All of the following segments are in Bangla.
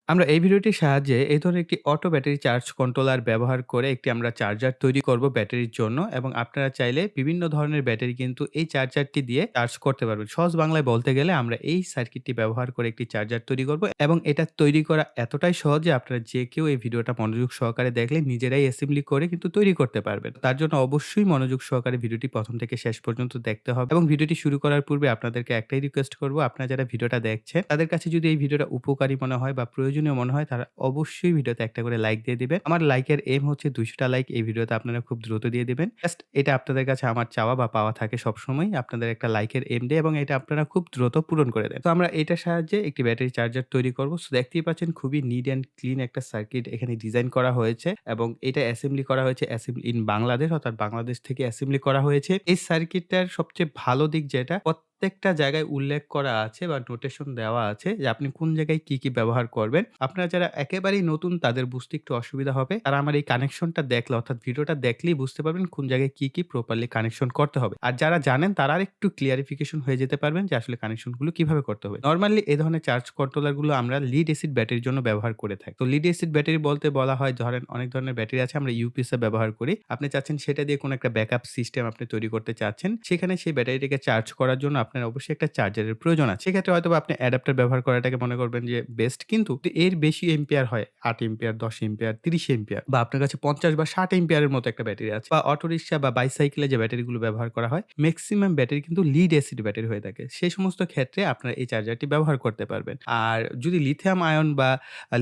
আমরা এই ভিডিওটির সাহায্যে এই ধরনের একটি অটো ব্যাটারি চার্জ কন্ট্রোলার ব্যবহার করে একটি আমরা চার্জার তৈরি করব ব্যাটারির জন্য এবং আপনারা চাইলে বিভিন্ন ধরনের ব্যাটারি কিন্তু এই চার্জারটি দিয়ে চার্জ করতে পারবেন। সহজ বাংলায় বলতে গেলে আমরা এই সার্কিটটি ব্যবহার করে একটি চার্জার তৈরি করব এবং এটা তৈরি করা এতটাই সহজ যে আপনারা যে কেউ এই ভিডিওটা মনোযোগ সহকারে দেখলে নিজেরাই অ্যাসেম্বলি করে কিন্তু তৈরি করতে পারবেন। তার জন্য অবশ্যই মনোযোগ সহকারে ভিডিওটি প্রথম থেকে শেষ পর্যন্ত দেখতে হবে এবং ভিডিওটি শুরু করার পূর্বে আপনাদেরকে একটাই রিকোয়েস্ট করব, আপনারা যারা ভিডিওটা দেখছেন তাদের কাছে যদি এই ভিডিওটা উপকারী মনে হয় বা প্রয়োজনীয় মনে হয় তারা অবশ্যই ভিডিওতে একটা করে লাইক দিয়ে দিবেন। আমার লাইকের এম হচ্ছে ২০০ টা লাইক এই ভিডিওতে আপনারা খুব দ্রুত দিয়ে দিবেন। জাস্ট এটা আপনাদের কাছে আমার চাওয়া বা পাওয়া থাকে সবসময়। আপনাদের একটা লাইকের এম দিয়ে এবং এটা আপনারা খুব দ্রুত পূরণ করে দেন। তো আমরা এটার সাহায্যে একটি ব্যাটারি চার্জার তৈরি করব। সো দেখতেই পাচ্ছেন খুবই নিট অ্যান্ড ক্লিন একটা সার্কিট এখানে ডিজাইন করা হয়েছে এবং এটা অ্যাসেম্বলি করা হয়েছে ইন বাংলাদেশ, অর্থাৎ বাংলাদেশ থেকে অ্যাসেম্বলি করা হয়েছে। এই সার্কিটটার সবচেয়ে ভালো দিক যেটা প্রত্যেকটা জায়গায় উল্লেখ করা আছে বা নোটেশন দেওয়া আছে যে আপনি কোন জায়গায় কি ব্যবহার করবেন। আপনারা যারা একেবারেই নতুন তাদের বুঝতে একটু অসুবিধা হবে। তারা আমার এই কানেকশনটা দেখলে অর্থাৎ ভিডিওটা দেখলেই বুঝতে পারবেন কোন জায়গায় কি প্রপারলি কানেকশন করতে হবে। আর যারা জানেন তারা আরেকটু ক্লিয়ারিফিকেশন হয়ে যেতে পারবেন যে আসলে কানেকশন গুলো কিভাবে করতে হবে। নরমালি এই ধরনের চার্জ কন্ট্রোলার গুলো আমরা লিড এসিড ব্যাটারির জন্য ব্যবহার করে থাকি। তো লিড এসিড ব্যাটারি বলতে বলা হয় ধরেন অনেক ধরনের ব্যাটারি আছে আমরা ইউপিএস এ ব্যবহার করি। আপনি চাচ্ছেন সেটা দিয়ে কোন একটা ব্যাকআপ সিস্টেম আপনি তৈরি করতে চাচ্ছেন। সেখানে সেই ব্যাটারিটাকে চার্জ করার জন্য আপনার অবশ্যই একটা চার্জারের প্রয়োজন আছে। সেক্ষেত্রে হয়তোবা আপনি অ্যাডাপ্টার ব্যবহার করাটাকে মনে করবেন যে বেস্ট, কিন্তু এর বেশি এম্পিয়ার হয় ৮ এম্পিয়ার, ১০ এম্পিয়ার, ৩০ এম্পিয়ার বা আপনার কাছে ৫০ বা ৬০ এম্পিয়ারের মতো একটা ব্যাটারি আছে বা অটোরিকশা বা বাইসাইকেলে যে ব্যাটারিগুলো ব্যবহার করা হয়, মেক্সিমাম ব্যাটারি কিন্তু লিড অ্যাসিড ব্যাটারি হয়ে থাকে। সেই সমস্ত ক্ষেত্রে আপনারা এই চার্জারটি ব্যবহার করতে পারবেন। আর যদি লিথিয়াম আয়ন বা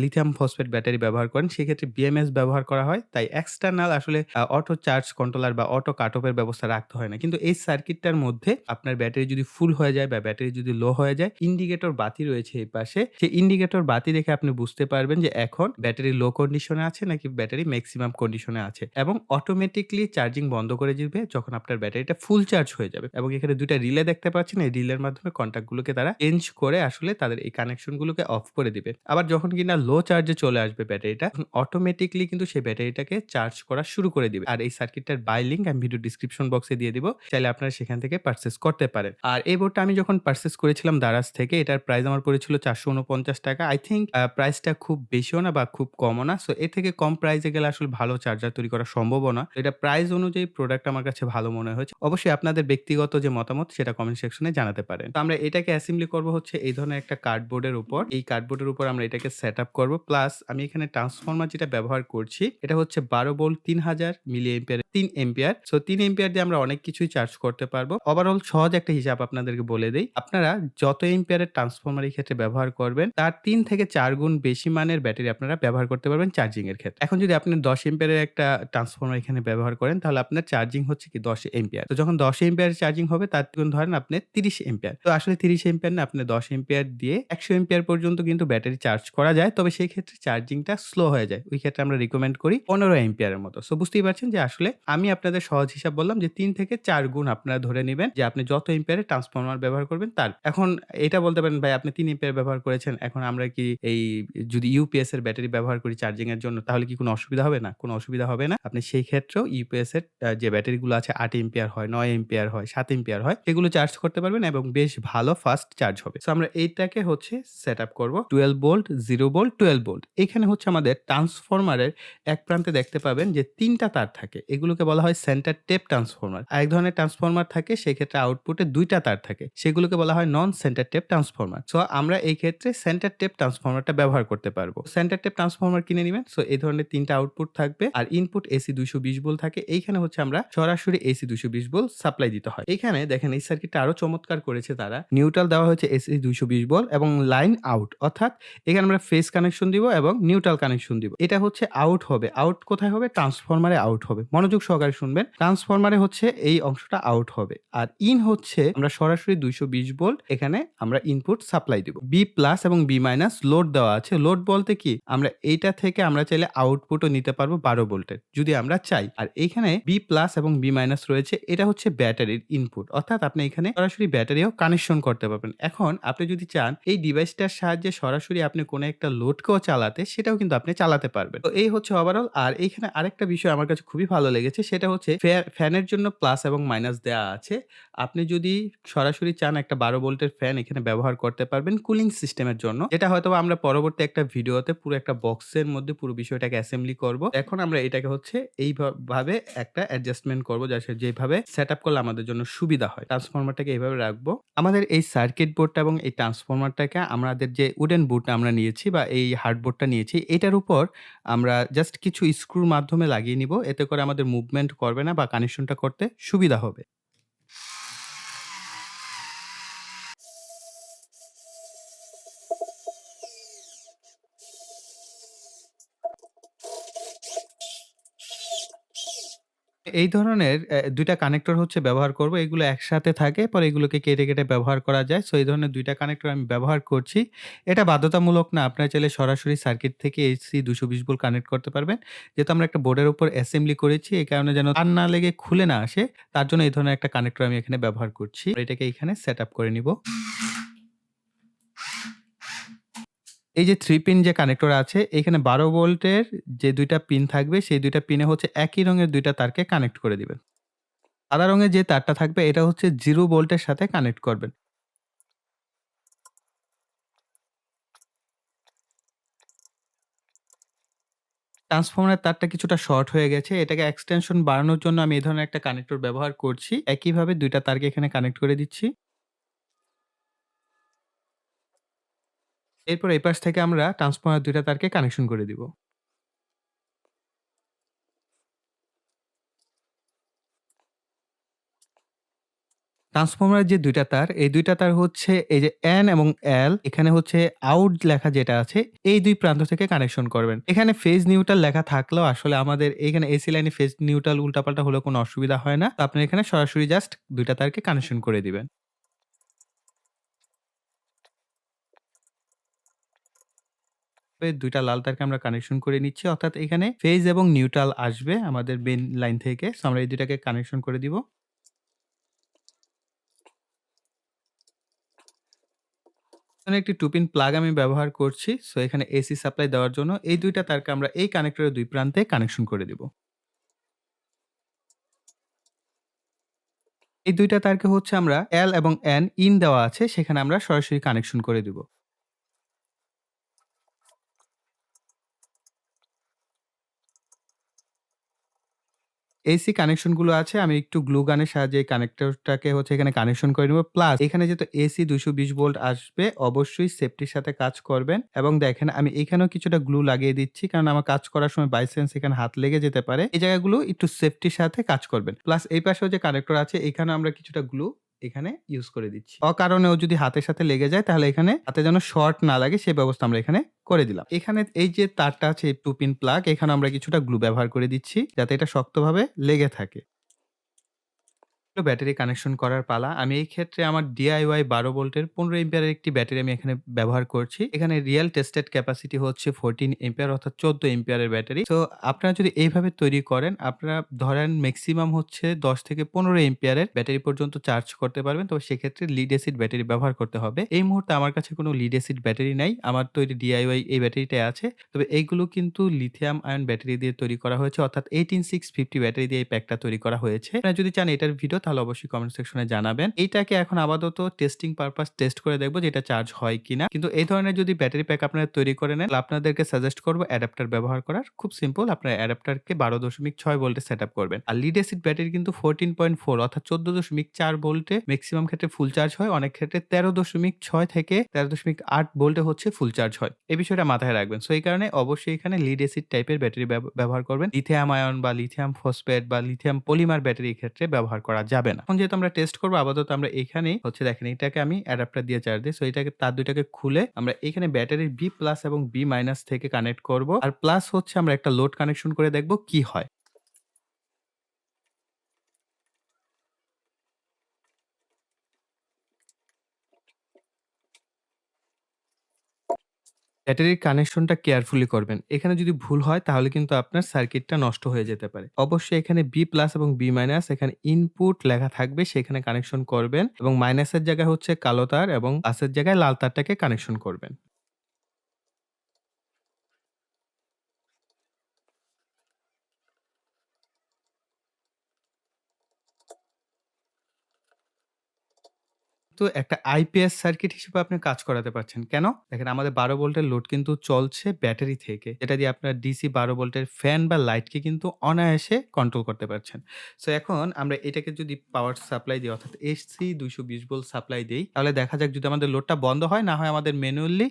লিথিয়াম ফসফেট ব্যাটারি ব্যবহার করেন সেক্ষেত্রে বিএমএস ব্যবহার করা হয়। তাই এক্সটার্নাল আসলে অটো চার্জ কন্ট্রোলার বা অটো কাট অফ এর ব্যবস্থা রাখতে হয় না। কিন্তু এই সার্কিটটার মধ্যে আপনার ব্যাটারি যদি ফুল হয়ে যায় বা ব্যাটারি যদি লো হয়ে যায়, ইন্ডিকেটর বাতি রয়েছে এই পাশে। সেই ইন্ডিকেটর বাতি দেখে আপনি বুঝতে পারবেন যে এখন ব্যাটারি লো কন্ডিশনে আছে নাকি ব্যাটারি মেক্সিমাম কন্ডিশনে আছে এবং অটোমেটিক্যালি চার্জিং বন্ধ করে দিবে যখন আপনার ব্যাটারিটা ফুল চার্জ হয়ে যাবে। এবং এখানে ২ টা রিলে দেখতে পাচ্ছেন। এই রিলের মাধ্যমে কন্টাক্ট গুলোকে তারা চেঞ্জ করে আসলে তাদের এই কানেকশন গুলোকে অফ করে দিবে। আবার যখন কিনা লো চার্জে চলে আসবে ব্যাটারিটা, তখন অটোমেটিক্যালি কিন্তু সেই ব্যাটারিটাকে চার্জ করা শুরু করে দিবে। আর এই সার্কিটটার বাই লিংক আমি ভিডিও ডেসক্রিপশন বক্সে দিয়ে দিব। চাইলে আপনারা সেখান থেকে পারচেজ করতে পারেন। আর এই বোর্ডটা আমি যখন পারচেজ করেছিলাম দারাজ থেকে, এটার প্রাইস আমার পড়েছিল ৳৪৪৯ আই থিংক প্রাইসটা খুব বেশিও না বা খুব কমও না। সো এর থেকে কম প্রাইসে গেলে আসলে ভালো চার্জার তৈরি করা সম্ভবও না। এটা প্রাইস অনুযায়ী প্রোডাক্ট আমার কাছে ভালো মনে হয়েছে। অবশ্যই আপনাদের ব্যক্তিগত যে মতামত সেটা কমেন্ট সেকশনে জানাতে পারেন। তো আমরা এটাকে অ্যাসেম্বলি করব হচ্ছে এই ধরনের একটা কার্ডবোর্ডের উপর। এই কার্ডবোর্ডের উপর আমরা এটাকে সেটআপ করব। প্লাস আমি এখানে ট্রান্সফরমার যেটা ব্যবহার করছি এটা হচ্ছে ১২ volt ৩০০০ milli ampere ৩ ampere. So ৩ ampere দিয়ে আমরা অনেক কিছুই চার্জ করতে পারবো। ওভারঅল সহজ একটা হিসাব আপনাদেরকে বলে দেই। আপনারা যত এম্পিয়ারের ট্রান্সফরমার এই ক্ষেত্রে ব্যবহার করবেন তার ৩ থেকে ৪ গুণ বেশি মানের ব্যাটারি আপনারা ব্যবহার করতে পারবেন চার্জিং এর ক্ষেত্রে। এখন যদি আপনি ১০ এম্পিয়ারের একটা ট্রান্সফরমার এখানে ব্যবহার করেন তাহলে আপনার চার্জিং হচ্ছে কি ১০ এম্পিয়ার। তো যখন ১০ এম্পিয়ার চার্জিং হবে তার গুণ ধরেন আপনি ৩০ এম্পিয়ার। তো আসলে ৩০ এম্পিয়ার না, আপনি ১০ এম্পিয়ার দিয়ে ১০০ এম্পিয়ার পর্যন্ত কিন্তু ব্যাটারি চার্জ করা যায়। তবে সেই ক্ষেত্রে চার্জিংটা স্লো হয়ে যায়। ওই ক্ষেত্রে আমরা রিকমেন্ড করি ১৫ এম্পিয়ারের মতো। সো বুঝতেই পারছেন যে আসলে আমি আপনাদের সহজ হিসাব বললাম যে ৩ থেকে ৪ গুণ আপনারা ধরে নিবেন যে আপনি যত এম্পিয়ারের ট্রান্সফরমার ব্যবহার করবেন তার। এখন এটা বলতে পারেন ভাই আপনি ৩ এম্পিয়ার ব্যবহার করেছেন। এখন আমরা কি এই যদি ইউপিএস এর ব্যাটারি ব্যবহার করি চার্জিং এর জন্য তাহলে কি কোনো অসুবিধা হবে না? কোনো অসুবিধা হবে না। আপনি সেই ক্ষেত্রেও ইউপিএস এর যে ব্যাটারিগুলো আছে ৮ এম্পিয়ার হয়, ৯ এম্পিয়ার হয়, ৭ এম্পিয়ার হয় সেগুলো চার্জ করতে পারবেন এবং বেশ ভালো ফাস্ট চার্জ হবে। সো আমরা এইটাকে হচ্ছে সেটআপ করব ১২ ভোল্ট, ০ ভোল্ট, ১২ ভোল্ট। এখানে হচ্ছে আমাদের ট্রান্সফরমারের এক প্রান্তে দেখতে পাবেন যে ৩ টা তার থাকে। এগুলোকে বলা হয় সেন্টার টেপ ট্রান্সফরমার। আরেক ধরনের ট্রান্সফরমার থাকে সেক্ষেত্রে আউটপুটে ২ টা তার থাকে। সেগুলোকে বলা হয় নন সেন্টার টেপ ট্রান্সফরমার। সো আমরা এই ক্ষেত্রে সেন্টার টেপ ট্রান্সফরমারটা ব্যবহার করতে পারবো। সেন্টার টেপ ট্রান্সফরমার কিনে নিবেন। সো এই ধরনের ৩ টা আউটপুট থাকবে আর ইনপুট এসি ২২০ ভোল্ট থাকে। এইখানে হচ্ছে আমরা সরাসরি এসি ২২০ ভোল্ট সাপ্লাই দিতে হয়। এখানে দেখেন এই সার্কিটটা আরো চমৎকার করেছে তারা। নিউট্রাল দেওয়া হয়েছে এসি ২২০ ভোল্ট এবং লাইন আউট, অর্থাৎ এখানে আমরা ফেজ কানেকশন দিব এবং নিউট্রাল কানেকশন দিব। এটা হচ্ছে আউট হবে। আউট কোথায় হবে? ট্রান্সফরমারে আউট হবে। মনোযোগ সহকারে শুনবেন। ট্রান্সফরমারে হচ্ছে এই অংশটা আউট হবে। আর ইন হচ্ছে আমরা সরাসরি ২২০ ভোল্ট এখানে আমরা ইনপুট সাপ্লাই দিব। বি প্লাস এবং বি মাইনাস লোড দেওয়া আছে। লোড বলতে কি? আমরা এইটা থেকে আমরা চাইলে আউটপুটও নিতে পারবো ১২ ভোল্টের যদি আমরা চাই। আর এইখানে বি প্লাস এবং বি মাইনাস রয়েছে। এটা হচ্ছে ব্যাটারির ইনপুট। অর্থাৎ আপনি এখানে সরাসরি ব্যাটারিও কানেকশন করতে পারবেন। এখন আপনি যদি চান এই ডিভাইসটার সাহায্যে সরাসরি আপনি কোনো একটা লোডকেও চালাতে সেটাও কিন্তু আপনি চালাতে পারবেন। তো এই হচ্ছে ওভারঅল। আর এইখানে আরেকটা বিষয় আমার কাছে খুবই ভালো লেগেছে সেটা হচ্ছে ফ্যানের জন্য প্লাস এবং মাইনাস দেয়া আছে। আপনি যদি সরাসরি চান একটা ১২ ভোল্টের ফ্যান এখানে ব্যবহার করতে পারবেন কুলিং সিস্টেমের জন্য। যেটা হয়তোবা আমরা পরবর্তী একটা ভিডিওতে পুরো একটা বক্সের মধ্যে পুরো বিষয়টাকে অ্যাসেম্বলি করব। এখন আমরা এটাকে হচ্ছে ভাবে একটা অ্যাডজাস্টমেন্ট করব যেভাবে সেটআপ করলে আমাদের জন্য সুবিধা হয়। ট্রান্সফরমারটাকে এভাবে রাখবো। আমাদের এই সার্কিট বোর্ডটা এবং এই ট্রান্সফরমারটাকে আমাদের যে উডেন বোর্ডটা আমরা নিয়েছি বা এই হার্ডবোর্ডটা নিয়েছি এটার উপর আমরা জাস্ট কিছু স্ক্রুর মাধ্যমে লাগিয়ে নিব। এতে করে আমাদের মুভমেন্ট করবে না বা কানেকশনটা করতে সুবিধা হবে। এই ধরনের ২ টা কানেক্টর হচ্ছে ব্যবহার করব। এগুলো একসাথে থাকে, পরে এগুলোকে কেটে ব্যবহার করা যায়। সো এই ধরনের ২ টা কানেক্টর আমি ব্যবহার করছি। এটা বাধ্যতামূলক না। আপনারা চাইলে সরাসরি সার্কিট থেকে এসি ২২০ ভোল্ট কানেক্ট করতে পারবেন। যেহেতু আমরা একটা বোর্ডের উপর অ্যাসেম্বলি করেছি, এই কারণে যেন তার না লেগে খুলে না আসে, তার জন্য এই ধরনের একটা কানেক্টর আমি এখানে ব্যবহার করছি। এটাকে এখানে সেটআপ করে নিব। এই যে 3 পিন যে কানেক্টর আছে, এখানে ১২ ভোল্টের যে ২ টা পিন থাকবে, সেই ২ টা পিনে হচ্ছে একই রঙের ২ টা তারকে কানেক্ট করে দিবেন। সাদা রঙের যে তারটা থাকবে এটা হচ্ছে 0 ভোল্টের সাথে কানেক্ট করবেন। ট্রান্সফর্মারের তারটা কিছুটা শর্ট হয়ে গেছে। এটাকে এক্সটেনশন বাড়ানোর জন্য আমি এই ধরনের একটা কানেক্টর ব্যবহার করছি। একইভাবে ২ টা তারকে এখানে কানেক্ট করে দিচ্ছি। এরপর এই পাশ থেকে আমরা ট্রান্সফর্মার ২ টা তারকে কানেকশন করে দিব। ট্রান্সফর্মারের যে ২ টা তার, এই ২ টা তার হচ্ছে এই যে N এবং L এখানে হচ্ছে আউট লেখা যেটা আছে, এই ২ প্রান্ত থেকে কানেকশন করবেন। এখানে ফেজ নিউট্রাল লেখা থাকলেও আসলে আমাদের এখানে এসি লাইনে ফেজ নিউট্রাল উল্টাপাল্টা হলেও কোনো অসুবিধা হয় না। তো আপনি এখানে সরাসরি জাস্ট ২ টা তারকে কানেকশন করে দিবেন। ২ টা লাল তারকে আমরা কানেকশন করে নিচ্ছি। অর্থাৎ এখানে ফেজ এবং নিউট্রাল আসবে আমাদের মেইন লাইন থেকে। সো আমরা এই ২ টাকে কানেকশন করে দিব। এখানে একটি 2 পিন প্লাগ আমি ব্যবহার করছি। সো এখানে এসি সাপ্লাই দেওয়ার জন্য এই ২ টা তারকে আমরা এই কানেক্টরের ২ প্রান্তে কানেকশন করে দিব। এই ২ টা তারকে হচ্ছে আমরা L এবং N ইন দেওয়া আছে সেখানে আমরা সরাসরি কানেকশন করে দিব। এসি কানেকশন গুলো আছে আমি একটু গ্লু গানের সাহায্যে এই কানেক্টরটাকে হচ্ছে এখানে কানেকশন করে নিব। প্লাস এখানে যেহেতু এসি ২২০ ভোল্ট আসবে অবশ্যই সেফটির সাথে কাজ করবেন এবং দেখেন আমি এখানেও কিছুটা গ্লু লাগিয়ে দিচ্ছি। কারণ আমার কাজ করার সময় বাই চান্স এখানে হাত লেগে যেতে পারে। এই জায়গাগুলো একটু সেফটির সাথে কাজ করবেন। প্লাস এই পাশেও যে কানেক্টর আছে এখানেও আমরা কিছুটা গ্লু এখানে ইউজ করে দিচ্ছি। অকারণেও যদি হাতের সাথে লেগে যায় তাহলে এখানে হাতে যেন শর্ট না লাগে সে ব্যবস্থা আমরা এখানে করে দিলাম। এখানে এই যে তারটা আছে 2 পিন প্লাগ এখানে আমরা কিছুটা গ্লু ব্যবহার করে দিচ্ছি যাতে এটা শক্তভাবে লেগে থাকে। ব্যাটারি কানেকশন করার পালা। আমি এই ক্ষেত্রে আমার DIY ১২ ভোল্টের ১৫ এম্পিয়ারের একটি ব্যাটারি আমি এখানে ব্যবহার করছি। এখানে রিয়াল টেস্টেড ক্যাপাসিটি হচ্ছে 14 এম্পিয়ার অর্থাৎ ১৪ এম্পিয়ারের ব্যাটারি। তো আপনারা যদি এইভাবে তৈরি করেন, আপনারা ধরেন মেক্সিমাম হচ্ছে ১০ থেকে ১৫ এম্পিয়ারের ব্যাটারি পর্যন্ত চার্জ করতে পারবেন। তবে সেক্ষেত্রে লিড অ্যাসিড ব্যাটারি ব্যবহার করতে হবে। এই মুহূর্তে আমার কাছে কোনো লিড অ্যাসিড ব্যাটারি নাই। আমার তৈরি DIY এই ব্যাটারিটাই আছে। তবে এইগুলো কিন্তু লিথিয়াম আয়ন ব্যাটারি দিয়ে তৈরি করা হয়েছে অর্থাৎ 18650 ব্যাটারি দিয়ে এই প্যাকটা তৈরি করা হয়েছে। আপনারা যদি চান এটার ভিডিও তাহলে অবশ্যই কমেন্ট সেকশনে জানাবেন। এইটাকে এখন আপাতত টেস্টিং পারপাস টেস্ট করে দেখব যে এটা চার্জ হয় কিনা। কিন্তু এই ধরনের যদি ব্যাটারি প্যাক আপনারা তৈরি করে নেন তাহলে আপনাদেরকে সাজেস্ট করব অ্যাডাপ্টার ব্যবহার করার। খুব সিম্পল আপনারা অ্যাডাপ্টারকে ১২.৬ ভোল্টে সেটআপ করবেন। আর লিড অ্যাসিড ব্যাটারি কিন্তু 14.4 অর্থাৎ 14.৪ ভোল্টে মেক্সিমাম ক্ষেত্রে ফুল চার্জ হয়। অনেক ক্ষেত্রে 13.৬ থেকে 13.৮ ভোল্টে হচ্ছে ফুল চার্জ হয়। এই বিষয়টা মাথায় রাখবেন। সো এই কারণে অবশ্যই এখানে লিড অ্যাসিড টাইপের ব্যাটারি ব্যবহার করবেন। লিথিয়াম আয়ন বা লিথিয়াম ফসফেট বা লিথিয়াম পলিমার ব্যাটারি ক্ষেত্রে ব্যবহার করা যাবে না। এখন যেহেতু আমরা টেস্ট করব আপাতত আমরা এখানেই হচ্ছে দেখেন এটাকে আমি অ্যাডাপ্টার দিয়ে চার্জ দেই। সো এটাকে তার ২ টাকে খুলে আমরা এখানে ব্যাটারির B+ এবং B- থেকে কানেক্ট করব। আর প্লাস হচ্ছে আমরা একটা লোড কানেকশন করে দেখব কি হয়। ব্যাটারির কানেকশনটা কেয়ারফুলি করবেন। এখানে যদি ভুল হয় তাহলে কিন্তু আপনার সার্কিটটা নষ্ট হয়ে যেতে পারে। অবশ্যই এখানে B+ এবং B- এখানে ইনপুট লেখা থাকবে সেখানে কানেকশন করবেন এবং মাইনাসের জায়গায় হচ্ছে কালো তার এবং প্লাসের জায়গায় লাল তারটাকে কানেকশন করবেন। তো একটা আইপিএস সার্কিট হিসেবে আপনি কাজ করাতে পারছেন। কেন? দেখেন আমাদের ১২ ভোল্টের লোড কিন্তু চলছে ব্যাটারি থেকে। যেটা দিয়ে আপনার ডিসি ১২ ভোল্টের ফ্যান বা লাইটকে কিন্তু অনায়াসে কন্ট্রোল করতে পারছেন। সো এখন আমরা এটাকে যদি পাওয়ার সাপ্লাই দিই অর্থাৎ এসি ২২০ ভোল্ট সাপ্লাই দেই, তাহলে দেখা যাক যদি আমাদের লোডটা বন্ধ হয়, না হয় আমাদের ম্যানুয়ালি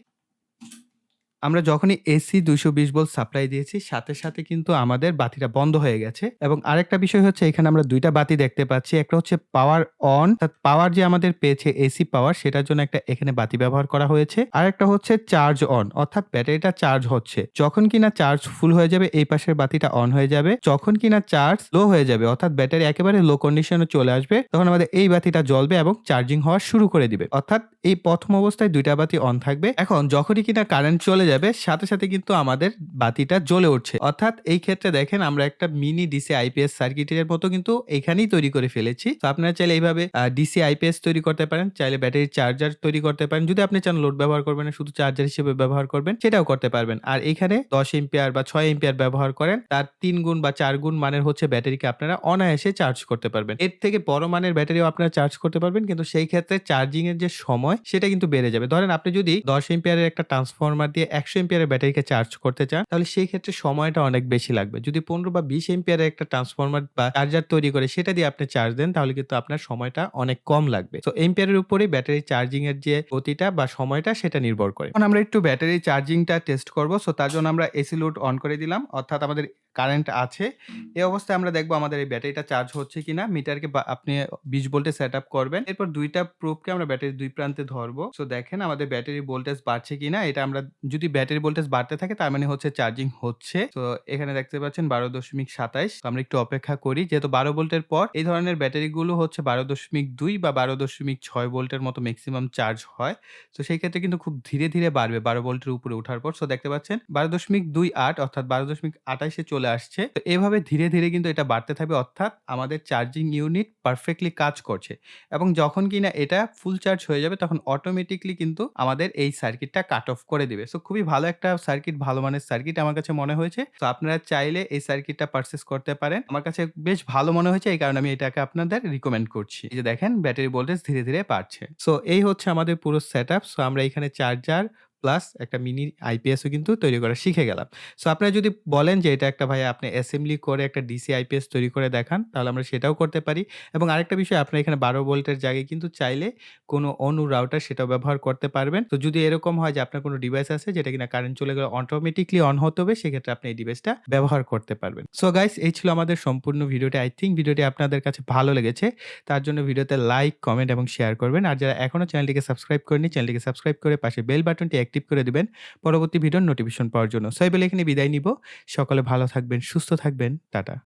আমরা যখনই এসি ২২০ ভোল্ট সাপ্লাই দিয়েছি, সাথে, সাথে কিন্তু আমাদের বাতিটা বন্ধ হয়ে গেছে এবং আরেকটা বিষয় হচ্ছে এখানে আমরা ২ টা বাতি দেখতে পাচ্ছি। একটা হচ্ছে পাওয়ার অন, অর্থাৎ পাওয়ার যে আমাদের পেয়েছে এসি পাওয়ার সেটার জন্য একটা এখানে বাতি ব্যবহার করা হয়েছে। আরেকটা হচ্ছে চার্জ অন, অর্থাৎ ব্যাটারিটা চার্জ হচ্ছে। যখন কিনা চার্জ ফুল হয়ে যাবে এই পাশের বাতিটা অন হয়ে যাবে। যখন কিনা চার্জ লো হয়ে যাবে অর্থাৎ ব্যাটারি একেবারে লো কন্ডিশন এ চলে আসবে, তখন আমাদের এই বাতিটা জ্বলবে এবং চার্জিং হওয়া শুরু করে দিবে। অর্থাৎ এই প্রথম অবস্থায় ২ টা বাতি অন থাকবে। এখন যখনই কিনা কারেন্ট চলে যাবে সাথে, সাথে কিন্তু আমাদের বাতিটা জ্বলে উঠছে। অর্থাৎ এই ক্ষেত্রে দেখেন আমরা একটা মিনি ডিসি আইপিএস সার্কিটের মতো কিন্তু এখানেই তৈরি করে ফেলেছি। তো আপনারা চাইলে এইভাবে ডিসি আইপিএস তৈরি করতে পারেন। চাইলে ব্যাটারির চার্জার তৈরি করতে পারেন। যদি আপনি চান লোড ব্যবহার করবেন না, শুধু চার্জার হিসেবে ব্যবহার করবেন, সেটাও করতে পারবেন। আর এখানে ১০ এম্পিয়ার বা ৬ এম্পিয়ার ব্যবহার করেন, তার ৩ গুণ বা ৪ গুণ মানের হচ্ছে ব্যাটারিকে আপনারা অনায়াসে চার্জ করতে পারবেন। এর থেকে বড় মানের ব্যাটারিও আপনারা চার্জ করতে পারবেন, কিন্তু সেই ক্ষেত্রে চার্জিং এর যে সময় সেটা কিন্তু বেড়ে যাবে। ধরেন আপনি যদি ১০ এম্পিয়ারের একটা ট্রান্সফরমার দিয়ে ১০০ এম্পিয়ারের ব্যাটারিকে চার্জ করতে চান, তাহলে সেই ক্ষেত্রে সময়টা অনেক বেশি লাগবে। যদি ১৫ বা ২০ এম্পিয়ারের একটা ট্রান্সফরমার বা চার্জার তৈরি করে সেটা দিয়ে আপনি চার্জ দেন, তাহলে কিন্তু আপনার সময়টা অনেক কম লাগবে। তো এম্পিয়ারের উপরেই ব্যাটারি চার্জিং এর যে গতিটা বা সময়টা সেটা নির্ভর করে। এখন আমরা একটু ব্যাটারি চার্জিংটা টেস্ট করব। সো তার জন্য আমরা এসি লোড অন করে দিলাম। অর্থাৎ আমাদের কারেন্ট আছে। এই অবস্থায় আমরা দেখব আমাদের এই ব্যাটারিটা চার্জ হচ্ছে কিনা। মিটারকে আপনি ২০ ভোল্টে সেটআপ করবেন। এরপর ২ টা প্রোবকে আমরা ব্যাটারির ২ প্রান্তে ধরবো। সো দেখেন আমাদের ব্যাটারির ভোল্টেজ বাড়ছে কিনা। এটা আমরা যদি ব্যাটারি ভোল্টেজ বাড়তে থাকে তার মানে হচ্ছে চার্জিং হচ্ছে। তো এখানে দেখতে পাচ্ছেন ১২.২৭। তো আমরা একটু অপেক্ষা করি। যেহেতু ১২ ভোল্টের পর এই ধরনের ব্যাটারিগুলো হচ্ছে ১২.২ বা ১২.৬ ভোল্টের মতো মেক্সিমাম চার্জ হয়। তো সেই ক্ষেত্রে কিন্তু খুব ধীরে, ধীরে বাড়বে ১২ ভোল্টের উপরে ওঠার পর। সো দেখতে পাচ্ছেন ১২.২৮ অর্থাৎ ১২.২৮ এ চলে আসছে। তো এভাবে ধীরে, ধীরে কিন্তু এটা বাড়তে থাকবে অর্থাৎ আমাদের চার্জিং ইউনিট পারফেক্টলি কাজ করছে। এবং যখন কিনা এটা ফুল চার্জ হয়ে যাবে তখন অটোমেটিক্যালি কিন্তু আমাদের এই সার্কিটটা কাট অফ করে দিবে। সো খুবই ভালো একটা সার্কিট, ভালো মানের সার্কিট আমার কাছে মনে হয়েছে। তো আপনারা চাইলে এই সার্কিটটা পারচেজ করতে পারেন। আমার কাছে বেশ ভালো মনে হয়েছে, এই কারণে আমি এটাকে আপনাদের রিকমেন্ড করছি। এই যে দেখেন ব্যাটারি ভোল্টেজ ধীরে, ধীরে বাড়ছে। সো এই হচ্ছে আমাদের পুরো সেটআপ। সো আমরা এখানে চার্জার প্লাস একটা মিনি আইপিএসও কিন্তু তৈরি করা শিখে গেলাম। সো আপনারা যদি বলেন যে এটা একটা ভাইয়া আপনি অ্যাসেম্বলি করে একটা ডিসি আইপিএস তৈরি করে দেখান, তাহলে আমরা সেটাও করতে পারি। এবং আরেকটা বিষয় আপনারা এখানে ১২ ভোল্টের জায়গায় কিন্তু চাইলে কোনো অনু রাউটার সেটাও ব্যবহার করতে পারবেন। তো যদি এরকম হয় যে আপনার কোনো ডিভাইস আছে যেটা কিনা কারেন্ট চলে গেলে অটোমেটিক্যালি অন হতে হবে, সেক্ষেত্রে আপনি এই ডিভাইসটা ব্যবহার করতে পারবেন। সো গাইস এই ছিল আমাদের সম্পূর্ণ ভিডিওটি। আই থিংক ভিডিওটি আপনাদের কাছে ভালো লেগেছে। তার জন্য ভিডিওতে লাইক, কমেন্ট এবং শেয়ার করবেন। আর যারা এখনো চ্যানেলটিকে সাবস্ক্রাইব করেননি, চ্যানেলটিকে সাবস্ক্রাইব করে পাশে বেল বাটনটি অ্যাক্টিভ করে দিবেন পরবর্তী ভিডিওর নোটিফিকেশন পাওয়ার জন্য। সো এই বলে এখানে বিদায় নিব। সকলে ভালো থাকবেন, সুস্থ থাকবেন। টাটা।